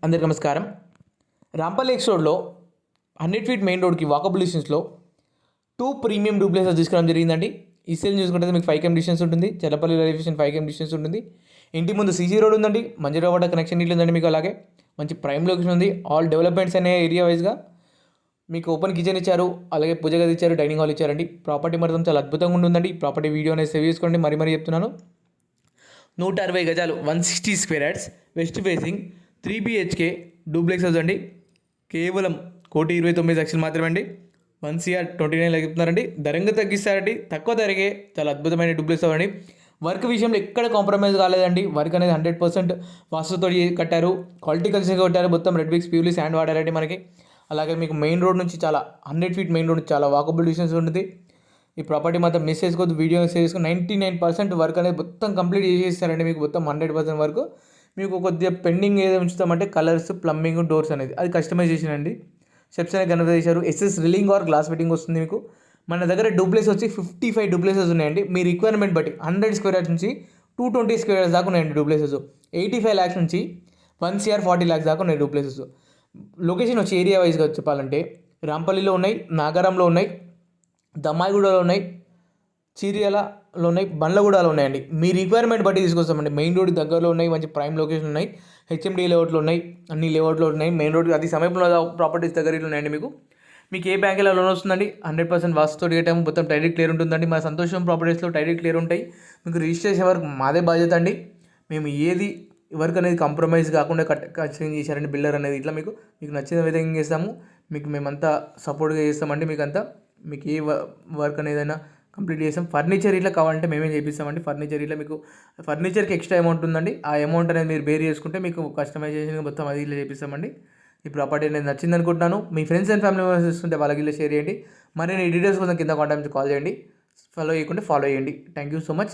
అందరికీ నమస్కారం. రాంపల్లి ఎక్స్ రోడ్‌లో 100 ఫీట్ మెయిన్ రోడ్‌కి వాకబుల్ డిస్టెన్స్‌లో 2 ప్రీమియం డూప్లెక్సెస్ తీసుకురావడం జరిగిందండి. ఈ సేల్ చూసుకుంటే మీకు 5 km డిస్టెన్స్ ఉంటుంది. Cherlapalli railway station 5 km distance ఉంటుంది. ఇంటి ముందు సీసీ రోడ్ ఉందండి. మంజీరావాడ కనెక్షన్ ఇల్లు ఉందండి మీకు. అలాగే మంచి ప్రైమ్ లొకేషన్ ఉంది. ఆల్ డెవలప్మెంట్స్ అనే ఏరియా వైజ్‌గా మీకు ఓపెన్ కిచెన్ ఇచ్చారు. అలాగే పూజ గది ఇచ్చారు. డైనింగ్ హాల్ ఇచ్చారండి. ప్రాపర్టీ మాత్రం చాలా అద్భుతంగా ఉంటుందండి. ఈ ప్రాపర్టీ వీడియో అనేది సేవ్ చేసుకోండి. మరీ చెప్తున్నాను. 160 గజాలు 160 square yards west facing 3 BHK duplex house అండి. కేవలం 1,29,00,000 మాత్రమే అండి. 1,29,00,000 చెప్తున్నారండి. ధరంగా తగ్గిస్తారండి. తక్కువ ధరకే చాలా అద్భుతమైన డూప్లెక్స్ హౌస్ అండి. వర్క్ విషయంలో ఎక్కడ కాంప్రమైజ్ కాలేదండి. వర్క్ అనేది 100% వాస్తుతో కట్టారు. క్వాలిటీ కలిసి కట్టారు. మొత్తం రెడ్ బ్రిక్స్ ప్యూర్లీ శాండ్ వాడారండి మనకి. అలాగే మీకు మెయిన్ రోడ్ నుంచి చాలా 100 ఫీట్ మెయిన్ రోడ్ నుంచి చాలా వాకబుల్ డిస్టెన్స్ ఉంటుంది. ఈ ప్రాపర్టీ మాత్రం మిస్ చేసుకోవద్దు. వీడియో సేవ్ చేసుకుని 99% వర్క్ అనేది మొత్తం కంప్లీట్ చేసేస్తారండి. మీకు మొత్తం 100% వరకు మీకు కొద్దిగా పెండింగ్ ఏదో ఉంచుతామంటే కలర్స్, ప్లంబింగ్, డోర్స్ అనేది అది కస్టమైజేషన్ అండి. స్టెప్స్ అనేది కన్వర్ట్ చేశారు. SS railing or glass fitting వస్తుంది మీకు. మన దగ్గర డూప్లెక్స్ వచ్చి 55 డూప్లెక్సెస్ ఉన్నాయండి. మీ రిక్వైర్మెంట్ బట్టి 100 స్క్వేర్ యార్డ్స్ నుంచి 220 స్క్వేర్ యార్డ్స్ దాకా ఉన్నాయండి డూప్లెక్సెస్. 85 lakhs నుంచి 1,40 lakhs దాకా ఉన్నాయి డూప్లెక్సెస్. లొకేషన్ వచ్చి ఏరియా వైజ్గా చెప్పాలంటే రాంపల్లిలో ఉన్నాయి, నాగారంలో ఉన్నాయి, దమ్మాయిగూడలో ఉన్నాయి, చీరియాలలో ఉన్నాయి, బండ్లగూడలో ఉన్నాయండి. మీ రిక్వైర్మెంట్ బట్టి తీసుకొస్తామండి. మెయిన్ రోడ్ దగ్గరలో ఉన్నాయి, మంచి ప్రైమ్ లొకేషన్ ఉన్నాయి, హెచ్ఎండి లేఅవుట్లో ఉన్నాయి, అన్ని లేఅవుట్లో ఉన్నాయి. మెయిన్ రోడ్ అతి సమీపంలో ప్రాపర్టీస్ దగ్గరలో ఉన్నాయండి. మీకు ఏ బ్యాంకులో లోన్ వస్తుందండి. 100% వాస్తుతో చేయటం మొత్తం టైటిల్ క్లియర్ ఉంటుందండి. మా సంతోషం ప్రాపర్టీస్లో టైటిల్ క్లియర్ ఉంటాయి. మీకు రిజిస్ట్రేషన్ వరకు మాదే బాధ్యత అండి. మేము ఏది వర్క్ అనేది కాంప్రమైజ్ కాకుండా చేంజ్ చేశారండి బిల్డర్ అనేది. ఇట్లా మీకు నచ్చిన విధంగా చేస్తాము. మేమంతా సపోర్ట్గా చేస్తామండి. మీకు ఏ వర్క్ అనేదైనా కంప్లీట్ చేస్తాం. ఫర్నిచర్ ఇట్లా కావాలంటే మేమే చేపిస్తామండి. ఫర్నిచర్ ఇట్లా మీకు ఫర్నిచర్కి ఎక్స్ట్రా అమౌంట్ ఉందండి. ఆ అమౌంట్ అనేది మీరు బేర్ చేసుకుంటే మీకు కస్టమైజేషన్ మొత్తం అది ఇట్లా చేపిస్తామండి. ఈ ప్రాపర్టీ అనేది నచ్చింది అనుకుంటున్నాను. మీ ఫ్రెండ్స్ అండ్ ఫ్యామిలీ మెంబర్స్ చూస్తుంటే వాళ్ళకి ఇలా షేర్ చేయండి. మరిన్ని డీటెయిల్స్ కోసం కింద కాంటాక్ట్ కాల్ చేయండి. ఫాలో చేయకుంటే ఫాలో చేయండి. Thank you so much.